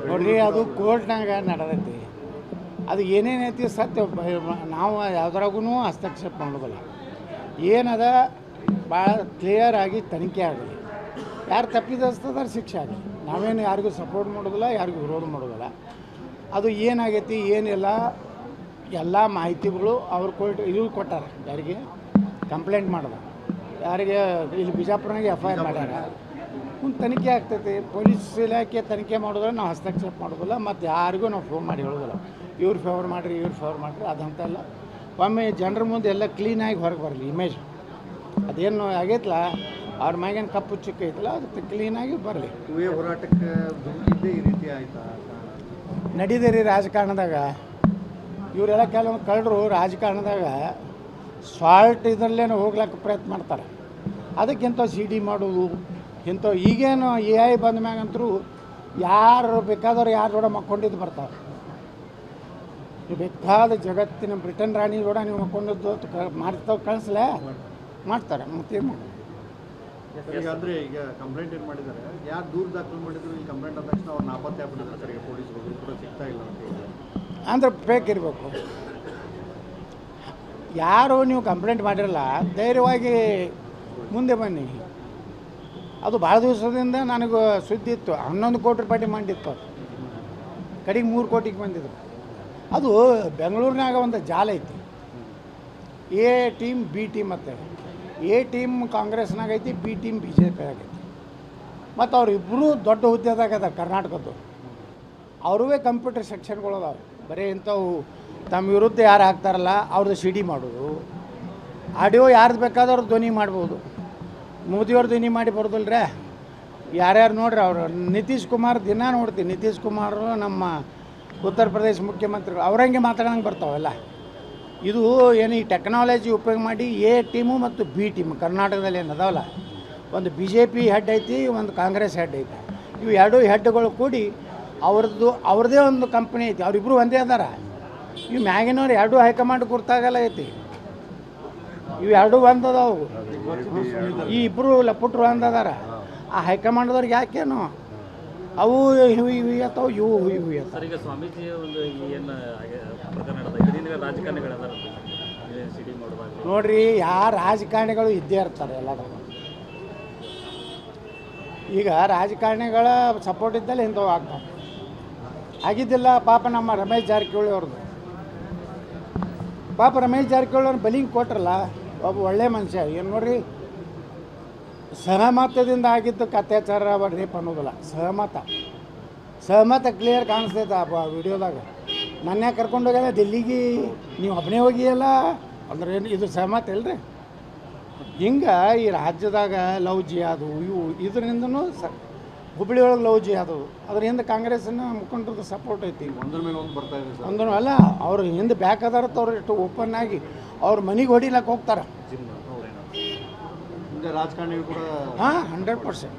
ನೋಡ್ರಿ, ಅದು ಕೋರ್ಟ್ನಾಗ ನಡೆದೈತಿ. ಅದು ಏನೇನೈತಿ ಸತ್ಯ ನಾವು ಯಾವ್ದ್ರಾಗೂ ಹಸ್ತಕ್ಷೇಪ ಮಾಡೋದಿಲ್ಲ. ಏನದ ಭಾಳ ಕ್ಲಿಯರ್ ಆಗಿ ತನಿಖೆ ಆಗಲಿ, ಯಾರು ತಪ್ಪಿದಸ್ತದಾರ ಶಿಕ್ಷೆ ಆಗಲಿ. ನಾವೇನು ಯಾರಿಗೂ ಸಪೋರ್ಟ್ ಮಾಡೋದಿಲ್ಲ, ಯಾರಿಗೂ ವಿರೋಧ ಮಾಡೋದಿಲ್ಲ. ಅದು ಏನಾಗೈತಿ ಏನಿಲ್ಲ ಎಲ್ಲ ಮಾಹಿತಿಗಳು ಅವ್ರು ಇದು ಕೊಟ್ಟಾರ. ಯಾರಿಗೆ ಕಂಪ್ಲೇಂಟ್ ಮಾಡೋದು, ಯಾರಿಗೆ ಇಲ್ಲಿ ಬಿಜಾಪುರನಾಗೆ FIR ಮಾಡ್ಯಾರ. ಒಂದು ತನಿಖೆ ಆಗ್ತೈತಿ. ಪೊಲೀಸ್ ಇಲಾಖೆ ತನಿಖೆ ಮಾಡಿದ್ರೆ ನಾವು ಹಸ್ತಕ್ಷೇಪ ಮಾಡೋದಿಲ್ಲ, ಮತ್ತು ಯಾರಿಗೂ ನಾವು ಫೋನ್ ಮಾಡಿ ಹೇಳೋದಿಲ್ಲ ಇವ್ರು ಫೇವರ್ ಮಾಡಿರಿ ಇವ್ರು ಫೇವರ್ ಮಾಡಿರಿ. ಅದಂತೆಲ್ಲ ಒಮ್ಮೆ ಜನರ ಮುಂದೆ ಎಲ್ಲ ಕ್ಲೀನಾಗಿ ಹೊರಗೆ ಬರಲಿ ಇಮೇಜ್. ಅದೇನು ಆಗೈತಲ್ಲ ಅವ್ರ ಮ್ಯಾಗೇನು ಕಪ್ಪು ಚುಕ್ಕ ಐತಲ್ಲ, ಅದಕ್ಕೆ ಕ್ಲೀನಾಗಿ ಬರಲಿ. ಹೋರಾಟಕ್ಕೆ ಈ ರೀತಿ ಆಯ್ತಾ ನಡೀದೆ ರೀ ರಾಜಕಾರಣದಾಗ. ಇವರೆಲ್ಲ ಕೆಲವೊಂದು ಕಳ್ಳರು ರಾಜಕಾರಣದಾಗ ಸಾಲ್ಟ್ ಇದರಲ್ಲೇನೋ ಹೋಗ್ಲಿಕ್ಕೆ ಪ್ರಯತ್ನ ಮಾಡ್ತಾರೆ. ಅದಕ್ಕಿಂತ CD ಮಾಡೋದು ಇಂಥ ಈಗೇನು AI ಬಂದ ಮ್ಯಾಗಂತರೂ ಯಾರು ಬೇಕಾದವ್ರು ಯಾರು ಕೂಡ ಮಕ್ಕೊಂಡಿದ್ದು ಬರ್ತಾರೆ. ಬೇಕಾದ ಜಗತ್ತಿನ ಬ್ರಿಟನ್ ರಾಣಿ ಕೂಡ ನೀವು ಮಕ್ಕೊಂಡಿದ್ದು ಮಾಡ್ತಾವೆ ಕಳಿಸ್ಲೇ ಮಾಡ್ತಾರೆ. ಮತ್ತೇನು ಮಾಡೋದು? ಅಂದರೆ ಈಗ ಕಂಪ್ಲೇಂಟ್ ಏನು ಮಾಡಿದ್ದಾರೆ, ಯಾರು ದೂರು ದಾಖಲು ಮಾಡಿದ್ರು ಈ ಕಂಪ್ಲೇಂಟ್ ಆದ ತಕ್ಷಣ ಅವ್ರು ನಾಪತ್ತೆ ಆಗ್ಬಿಟ್ಟಿದ್ದಾರೆ ಸರ್. ಈಗ ಪೊಲೀಸರು ಕೂಡ ಸಿಗ್ತಾ ಇಲ್ಲ ಅಂತ ಹೇಳಿ ಅಂದ್ರೆ ಫೇಕ್ ಇರಬೇಕು. ಯಾರು ನೀವು ಕಂಪ್ಲೇಂಟ್ ಮಾಡಿರಲ್ಲ ಧೈರ್ಯವಾಗಿ ಮುಂದೆ ಬನ್ನಿ. ಅದು ಭಾಳ ದಿವಸದಿಂದ ನನಗೆ ಸುದ್ದಿ ಇತ್ತು. 11 ಕೋಟಿ ರೂಪಾಯಿ ಡಿಮಾಂಡ್ ಇತ್ತು. ಕಡೆಗೆ 3 ಕೋಟಿಗೆ ಬಂದಿದ್ರು. ಅದು ಬೆಂಗಳೂರಿನಾಗ ಒಂದು ಜಾಲ ಐತಿ. A ಟೀಮ್ B ಟೀಮ್ ಮತ್ತು A ಟೀಮ್ ಕಾಂಗ್ರೆಸ್ನಾಗ ಐತಿ, B ಟೀಮ್ BJP ಆಗೈತಿ. ಮತ್ತು ಅವರಿಬ್ಬರೂ ದೊಡ್ಡ ಹುದ್ದೆದಾಗ ಅದ ಕರ್ನಾಟಕದ್ದು. ಅವ್ರವೇ ಕಂಪ್ಯೂಟರ್ ಸೆಕ್ಷನ್ಗಳು ಅದಾವೆ. ಬರೀ ಇಂಥವು ತಮ್ಮ ವಿರುದ್ಧ ಯಾರು ಹಾಕ್ತಾರಲ್ಲ ಅವ್ರದ್ದು CD ಮಾಡೋದು, ಆಡಿಯೋ ಯಾರ್ದು ಬೇಕಾದವ್ರು ಧ್ವನಿ ಮಾಡ್ಬೋದು. ಮೋದಿಯವ್ರು ಧ್ವನಿ ಮಾಡಿ ಬರೋದಿಲ್ರೇ. ಯಾರ್ಯಾರು ನೋಡ್ರಿ ಅವರು ನಿತೀಶ್ ಕುಮಾರ್ ದಿನ ನೋಡ್ತೀವಿ. ನಿತೀಶ್ ಕುಮಾರ್ ನಮ್ಮ ಉತ್ತರ ಪ್ರದೇಶ ಮುಖ್ಯಮಂತ್ರಿಗಳು ಅವ್ರಂಗೆ ಮಾತಾಡೋಂಗೆ ಬರ್ತಾವಲ್ಲ. ಇದು ಏನು ಈ ಟೆಕ್ನಾಲಜಿ ಉಪಯೋಗ ಮಾಡಿ A ಟೀಮು ಮತ್ತು B ಟೀಮು ಕರ್ನಾಟಕದಲ್ಲಿ ಏನು ಅದಾವಲ್ಲ, ಒಂದು BJP ಹೆಡ್ ಐತಿ, ಒಂದು ಕಾಂಗ್ರೆಸ್ ಹೆಡ್ ಐತಿ. ಇವು ಎರಡೂ ಹೆಡ್ಗಳು ಕೂಡಿ ಅವ್ರದ್ದೇ ಒಂದು ಕಂಪ್ನಿ ಐತಿ. ಅವರಿಬ್ಬರು ಒಂದೇ ಅದಾರ. ಇವು ಮ್ಯಾಗಿನವ್ರು ಎರಡೂ ಹೈಕಮಾಂಡ್ ಗುರ್ತಾಗಲ್ಲ ಐತಿ. ಇವು ಎರಡೂ ಒಂದದಾವು. ಈ ಇಬ್ಬರು ಲಪುಟ್ರು ಒಂದದಾರ. ಆ ಹೈಕಮಾಂಡ್ದವ್ರಿಗೆ ಯಾಕೇನು ಅವು ಇವು ಅಥವಾ ಇವು ಸರ್. ಈಗ ಸ್ವಾಮೀಜಿ ಒಂದು ಏನು ಪ್ರಕರಣ ರಾಜಕಾರಣಿಗಳದಾರ CD ಮಾಡುವಾಗ ನೋಡ್ರಿ, ಯಾರು ರಾಜಕಾರಣಿಗಳು ಇದ್ದೇ ಇರ್ತಾರೆ ಎಲ್ಲರೂ. ಈಗ ರಾಜಕಾರಣಿಗಳ ಸಪೋರ್ಟ್ ಇದ್ದಲ್ಲಿ ಇಂಥವು ಆಗ್ತಾವೆ. ಆಗಿದ್ದಿಲ್ಲ ಪಾಪ ನಮ್ಮ ರಮೇಶ್ ಜಾರಕಿಹೊಳಿ ಅವ್ರದ್ದು. ಪಾಪ ರಮೇಶ್ ಜಾರಕಿಹೊಳಿ ಅವ್ರನ್ನ ಬಲಿಂಗ್ ಕೊಟ್ರಲ್ಲ, ಒಬ್ಬ ಒಳ್ಳೆ ಮನುಷ್ಯ. ಏನು ನೋಡ್ರಿ, ಸಹಮತದಿಂದ ಆಗಿದ್ದಕ್ಕೆ ಅತ್ಯಾಚಾರ ರೇಪ್ ಅನ್ನೋದಿಲ್ಲ. ಸಹಮತ ಕ್ಲಿಯರ್ ಕಾಣಿಸ್ತೈತೆ ಆ ವಿಡಿಯೋದಾಗ. ನನ್ನ ಕರ್ಕೊಂಡು ಹೋಗ್ಯಾರ ದಿಲ್ಲಿಗೆ, ನೀವು ಒಬ್ಬನೇ ಹೋಗಿಯಲ್ಲ ಅಂದ್ರೆ ಏನು ಇದು ಸಹಮತ ಇಲ್ರಿ? ಹಿಂಗೆ ಈ ರಾಜ್ಯದಾಗ ಲವ್ ಜಿಹಾದು ಇವು ಇದರಿಂದನೂ ಹುಬ್ಬಳ್ಳಿ ಒಳಗೆ ಲವ್ ಜಿಹಾದು ಅದ್ರ ಹಿಂದೆ ಕಾಂಗ್ರೆಸ್ನ ಮುಖಂಡರದ್ದು ಸಪೋರ್ಟ್ ಐತಿ. ಒಂದ್ರ ಮೇಲೆ ಒಂದು ಬರ್ತಾ ಇದೆ ಒಂದೂ ಅಲ್ಲ, ಅವ್ರು ಹಿಂದೆ ಬ್ಯಾಕ್ ಅದಾರತ್ತ ಅವ್ರು ಎಷ್ಟು ಓಪನ್ ಆಗಿ ಅವ್ರ ಮನೆಗೆ ಹೊಡಿಲಕ್ಕೆ ಹೋಗ್ತಾರೆ. ರಾಜಕಾರಣಿಗಳು ಕೂಡ 100%.